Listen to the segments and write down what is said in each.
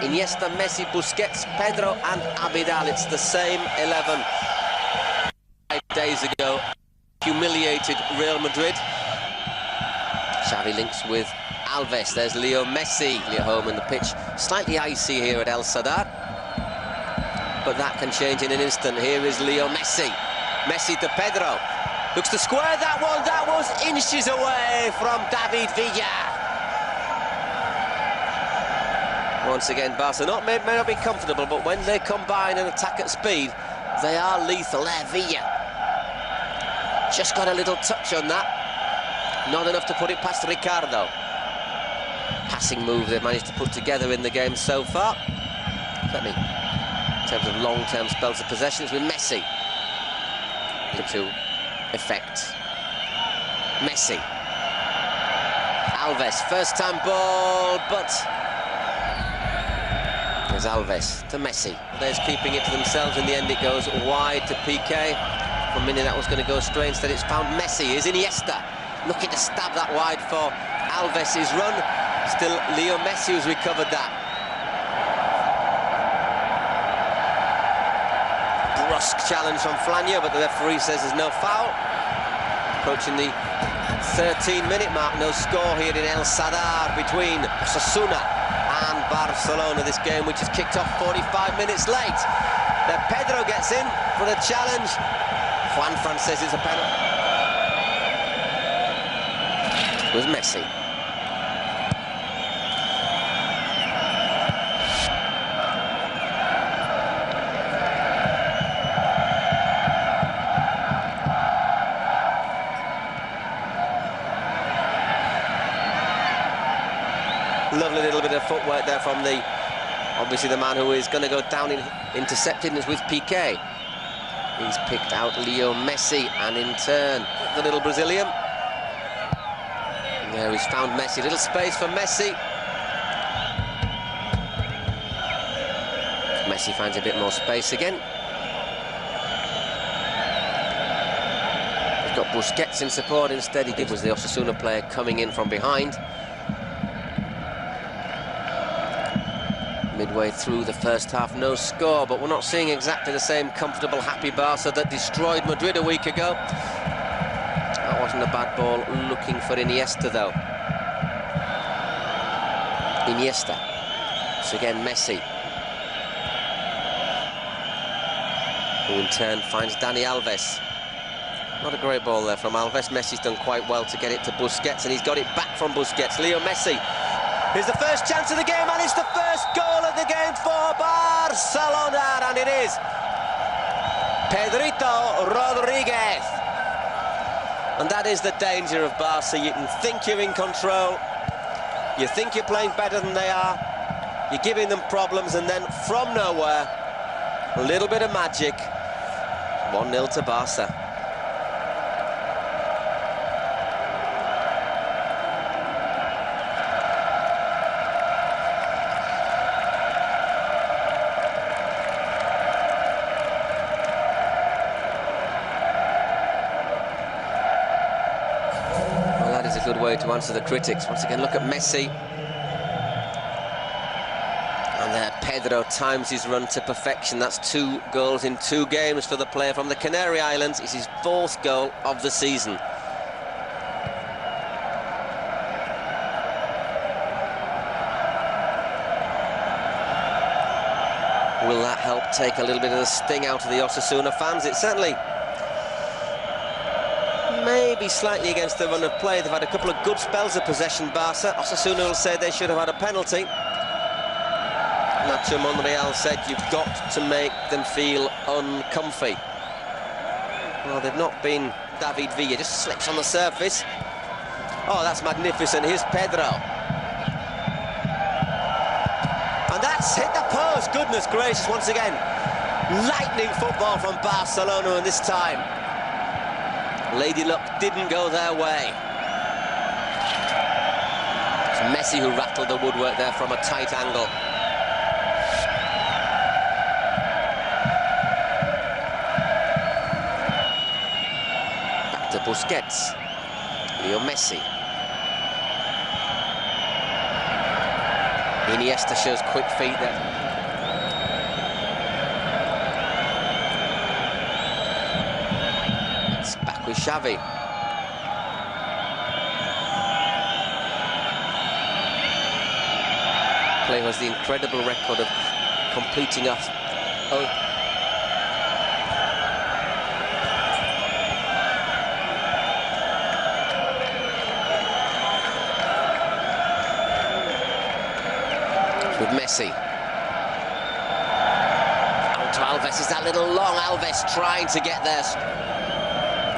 Iniesta, Messi, Busquets, Pedro and Abidal. It's the same 11. 5 days ago, humiliated Real Madrid. Xavi links with Alves. There's Leo Messi. Leo home in the pitch. Slightly icy here at El Sadar, but that can change in an instant. Here is Leo Messi. Messi to Pedro. Looks to square that one. That was inches away from David Villa. Once again, Barca may not be comfortable, but when they combine and attack at speed, they are lethal. There, Villa. Just got a little touch on that. Not enough to put it past Ricardo. Passing move they've managed to put together in the game so far. Certainly, in terms of long-term spells of possessions with Messi. To effect. Messi. Alves, first-time ball, but there's Alves to Messi. There's keeping it to themselves. In the end, it goes wide to Piqué. For a minute, that was going to go straight. Instead, it's found Messi. Here's Iniesta, looking to stab that wide for Alves' run. Still Leo Messi who's recovered that. Brusque challenge from Flania, but the referee says there's no foul. Approaching the 13-minute mark, no score here in El Sadar between Osasuna and Barcelona. This game which is kicked off 45 minutes late. Then Pedro gets in for the challenge. Juanfran says it's a penalty. It was Messi. Lovely little bit of footwork there from obviously the man who is going to go down intercepted is with Piqué. He's picked out Leo Messi, and in turn the little Brazilian. And there he's found Messi. Little space for Messi. Messi finds a bit more space again. He's got Busquets in support instead. It was the Osasuna player coming in from behind. Midway through the first half, no score, but we're not seeing exactly the same comfortable, happy Barca that destroyed Madrid a week ago. That wasn't a bad ball. Looking for Iniesta, though. Iniesta. It's again Messi, who in turn finds Dani Alves. Not a great ball there from Alves. Messi's done quite well to get it to Busquets, and he's got it back from Busquets. Leo Messi. Here's the first chance of the game, and it's the first goal of the game for Barcelona, and it is Pedrito Rodriguez. And that is the danger of Barca. You can think you're in control, you think you're playing better than they are, you're giving them problems, and then from nowhere, a little bit of magic. 1-0 to Barca. A good way to answer the critics. Once again, look at Messi. And there, Pedro times his run to perfection. That's 2 goals in 2 games for the player from the Canary Islands. It's his 4th goal of the season. Will that help take a little bit of the sting out of the Osasuna fans? It certainly maybe slightly against the run of play. They've had a couple of good spells of possession, Barca. Osasuna will say they should have had a penalty. Nacho Monreal said you've got to make them feel uncomfy. Well, they've not been. David Villa just slips on the surface. Oh, that's magnificent. Here's Pedro. And that's hit the post. Goodness gracious, once again. Lightning football from Barcelona, and this time Lady Luck didn't go their way. It's Messi who rattled the woodwork there from a tight angle. Back to Busquets. Leo Messi. Iniesta shows quick feet there. It's back with Xavi. Player has the incredible record of completing off. With Messi. Out to Alves. Is that little long? Alves trying to get there.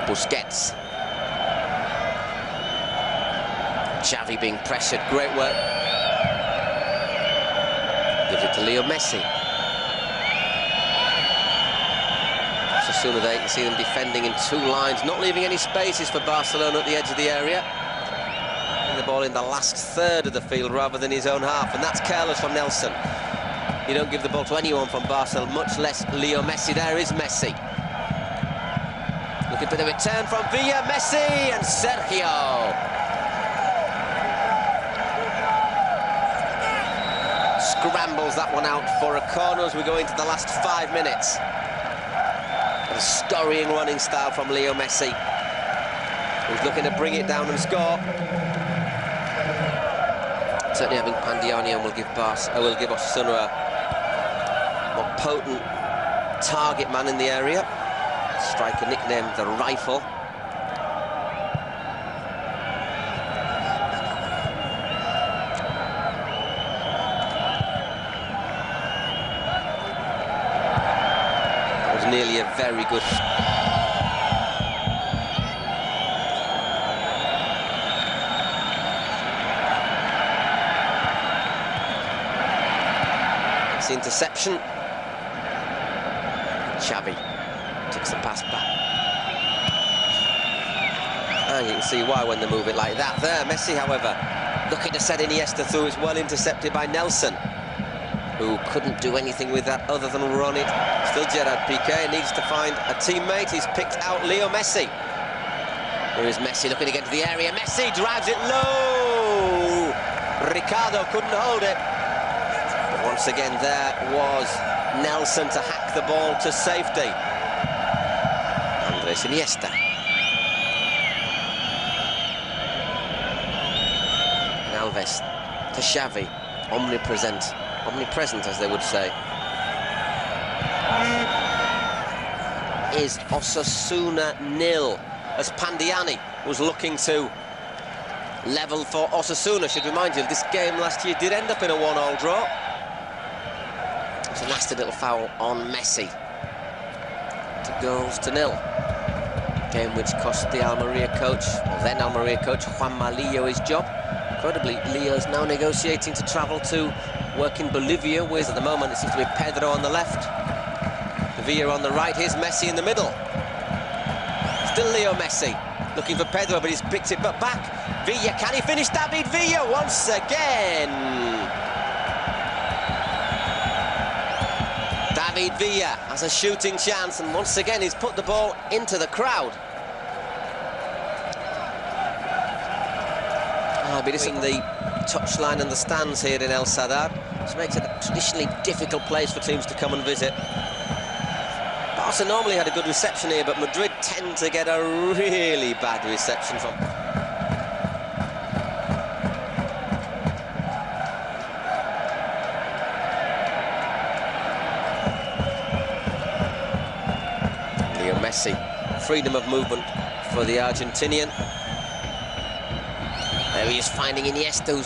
Busquets. Xavi being pressured. Great work. Gives it to Leo Messi. Osasuna there, you can see them defending in two lines, not leaving any spaces for Barcelona at the edge of the area. The ball in the last third of the field rather than his own half, and that's careless from Nelson. You don't give the ball to anyone from Barcelona, much less Leo Messi. There is Messi. Looking for the return from Villa, Messi and Sergio. Scrambles that one out for a corner as we go into the last 5 minutes. A scurrying running style from Leo Messi, who's looking to bring it down and score. Certainly having Pandiani on will give Osasuna a more potent target man in the area. Striker nicknamed the Rifle. That was nearly a very good. Interception. Xavi takes the pass back. And you can see why when they move it like that. There, Messi, however, looking to set Iniesta through. It's well intercepted by Nelson, who couldn't do anything with that other than run it. Still Gerard Piqué needs to find a teammate. He's picked out Leo Messi. Here is Messi looking to get to the area. Messi drives it low. Ricardo couldn't hold it. Once again, there was Nelson to hack the ball to safety. Andres Iniesta. And Alves to Xavi. Omnipresent, as they would say. Is Osasuna 0, as Pandiani was looking to level for Osasuna. Should remind you, this game last year did end up in a 1-1 draw. It's a nasty little foul on Messi. 2-0. Game which cost the Almeria coach, or then Almeria coach, Juan Malillo, his job. Incredibly, Leo's now negotiating to travel to work in Bolivia, where at the moment it seems to be Pedro on the left, Villa on the right. Here's Messi in the middle. Still Leo Messi, looking for Pedro, but he's picked it back. Villa, can he finish? David Villa once again. David Villa has a shooting chance, and once again he's put the ball into the crowd. I'll be listening to the touchline and the stands here in El Sadar, which makes it a traditionally difficult place for teams to come and visit. Barca normally had a good reception here, but Madrid tend to get a really bad reception from. Leo Messi, freedom of movement for the Argentinian. There he is finding Iniesta.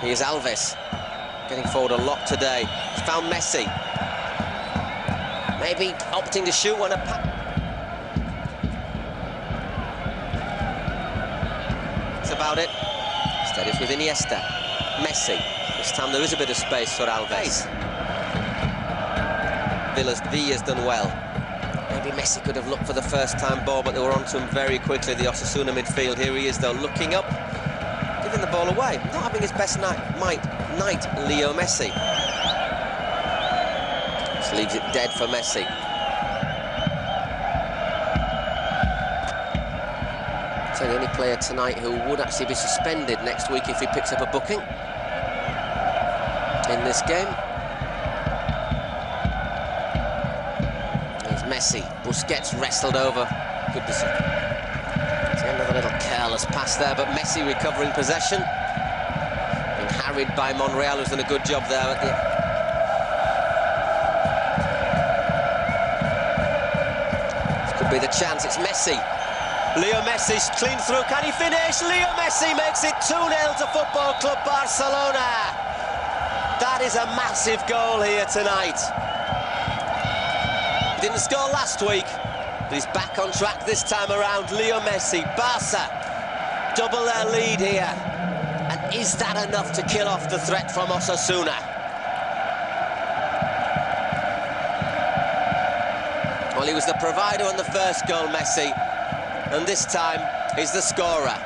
Here's Alves, getting forward a lot today. He's found Messi. Maybe opting to shoot on a pass. That's about it. Instead it's with Iniesta. Messi. This time there is a bit of space for Alves. Villa's done well. Maybe Messi could have looked for the first-time ball, but they were onto him very quickly, the Osasuna midfield. Here he is, though, looking up, giving the ball away. Not having his best night, Leo Messi. This leaves it dead for Messi. So the only player tonight who would actually be suspended next week if he picks up a booking. in this game. There's Messi. Busquets wrestled over. Good decision. Another little careless pass there, but Messi recovering possession. Being harried by Monreal, who's done a good job there at the... This could be the chance. It's Messi. Leo Messi's clean through. Can he finish? Leo Messi makes it 2-0 to Football Club Barcelona. That is a massive goal here tonight. He didn't score last week, but he's back on track this time around. Leo Messi, Barca double their lead here. And is that enough to kill off the threat from Osasuna? Well, he was the provider on the first goal, Messi, and this time he's the scorer.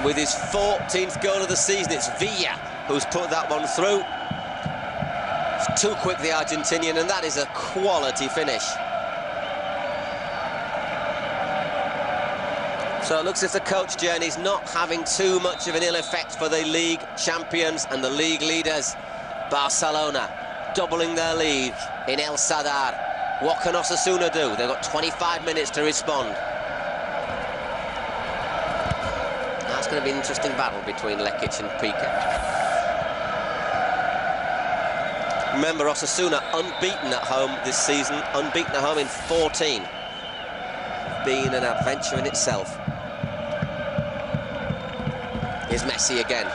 With his 14th goal of the season, it's Villa who's put that one through. It's too quick, the Argentinian, and that is a quality finish. So it looks as if the coach journey's not having too much of an ill effect for the league champions and the league leaders. Barcelona doubling their lead in El Sadar. What can Osasuna do? They've got 25 minutes to respond. That's going to be an interesting battle between Lekic and Piqué. Remember, Osasuna unbeaten at home this season, unbeaten at home in 14. Been an adventure in itself. Here's Messi again.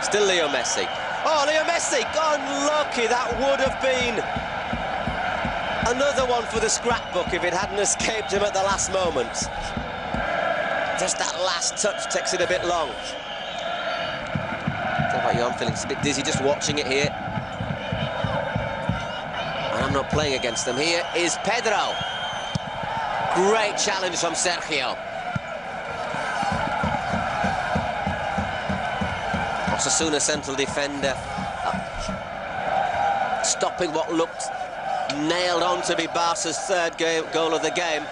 Still Leo Messi. Oh, Leo Messi! Unlucky, that would have been another one for the scrapbook if it hadn't escaped him at the last moment. Just that last touch takes it a bit long. I don't know about you, I'm feeling a bit dizzy just watching it here. And I'm not playing against them. Here is Pedro. Great challenge from Sergio. Osasuna central defender stopping what looked nailed on to be Barca's third goal of the game.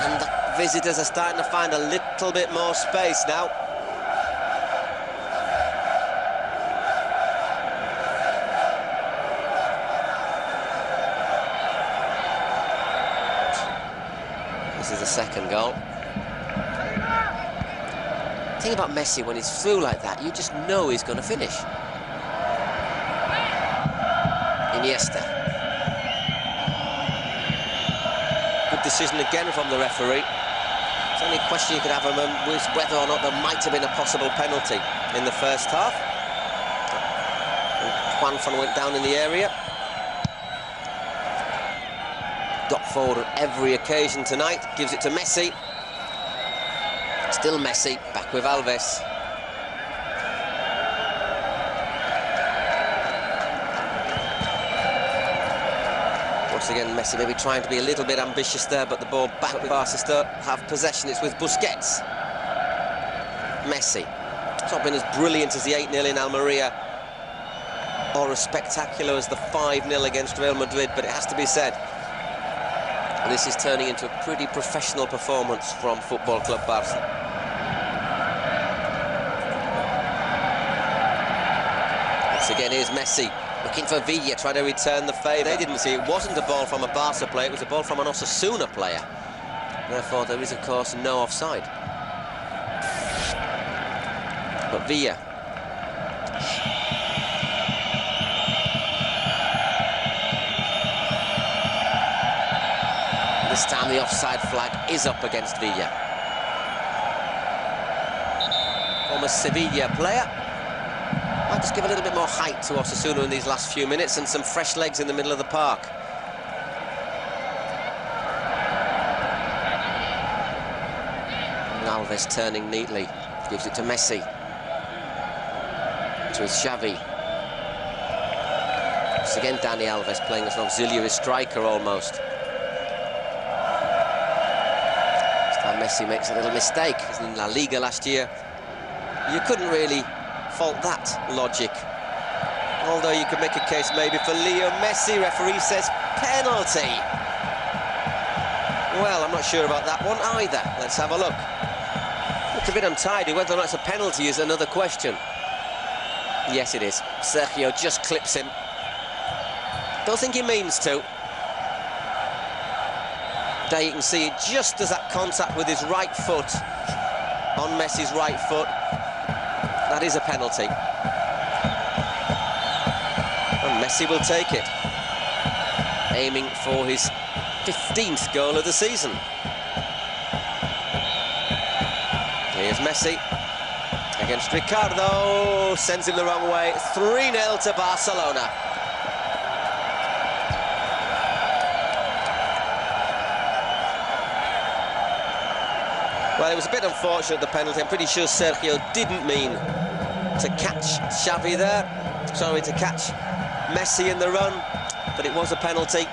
And the visitors are starting to find a little bit more space now. This is the second goal. The thing about Messi, when he's through like that, you just know he's going to finish. Iniesta. Good decision again from the referee. The only question you could have was whether or not there might have been a possible penalty in the first half. Juanfran went down in the area. Got forward on every occasion tonight. Gives it to Messi. Still Messi, back with Alves. Once again, Messi maybe trying to be a little bit ambitious there, but the ball back with Barca still have possession. It's with Busquets. Messi. It's not been as brilliant as the 8-0 in Almeria, or as spectacular as the 5-0 against Real Madrid, but it has to be said, this is turning into a pretty professional performance from Football Club Barca. Once again, here's Messi, looking for Villa, trying to return the favour. They didn't see it wasn't a ball from a Barca player, it was a ball from an Osasuna player. Therefore, there is, of course, no offside. But Villa. This time the offside flag is up against Villa. Former Sevilla player. Might just give a little bit more height to Osasuna in these last few minutes and some fresh legs in the middle of the park. And Alves turning neatly, gives it to Messi. To Xavi. Once again, Dani Alves playing as an auxiliary striker almost. Messi makes a little mistake in La Liga last year. You couldn't really fault that logic. Although you could make a case maybe for Leo Messi. Referee says penalty. Well, I'm not sure about that one either. Let's have a look. Looked a bit untidy. Whether or not it's a penalty is another question. Yes, it is. Sergio just clips him. Don't think he means to. There you can see it, just as that contact with his right foot on Messi's right foot. That is a penalty. And Messi will take it, aiming for his 15th goal of the season. Here's Messi against Ricardo, sends him the wrong way. 3-0 to Barcelona. Well, it was a bit unfortunate, the penalty. I'm pretty sure Sergio didn't mean to catch Xavi there. Sorry, to catch Messi in the run, but it was a penalty.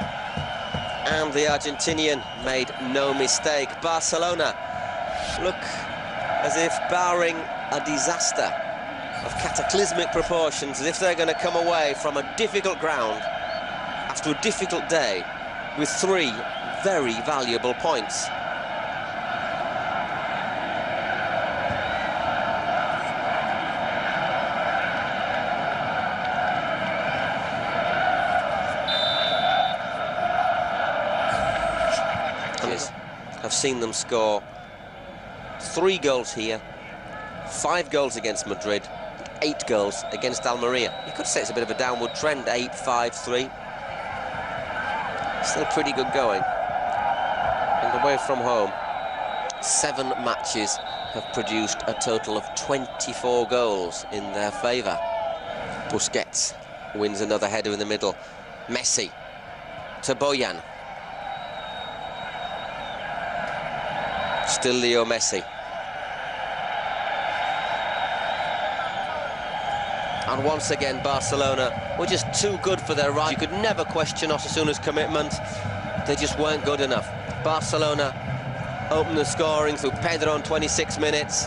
And the Argentinian made no mistake. Barcelona look as if, barring a disaster of cataclysmic proportions, as if they're going to come away from a difficult ground after a difficult day with 3 very valuable points. I've seen them score 3 goals here, 5 goals against Madrid, 8 goals against Almeria. You could say it's a bit of a downward trend, 8, 5, 3. Still pretty good going. And away from home, 7 matches have produced a total of 24 goals in their favour. Busquets wins another header in the middle. Messi to Boyan. Still Leo Messi. And once again, Barcelona were just too good for their right. You could never question Osasuna's commitment. They just weren't good enough. Barcelona opened the scoring through Pedro in 26 minutes.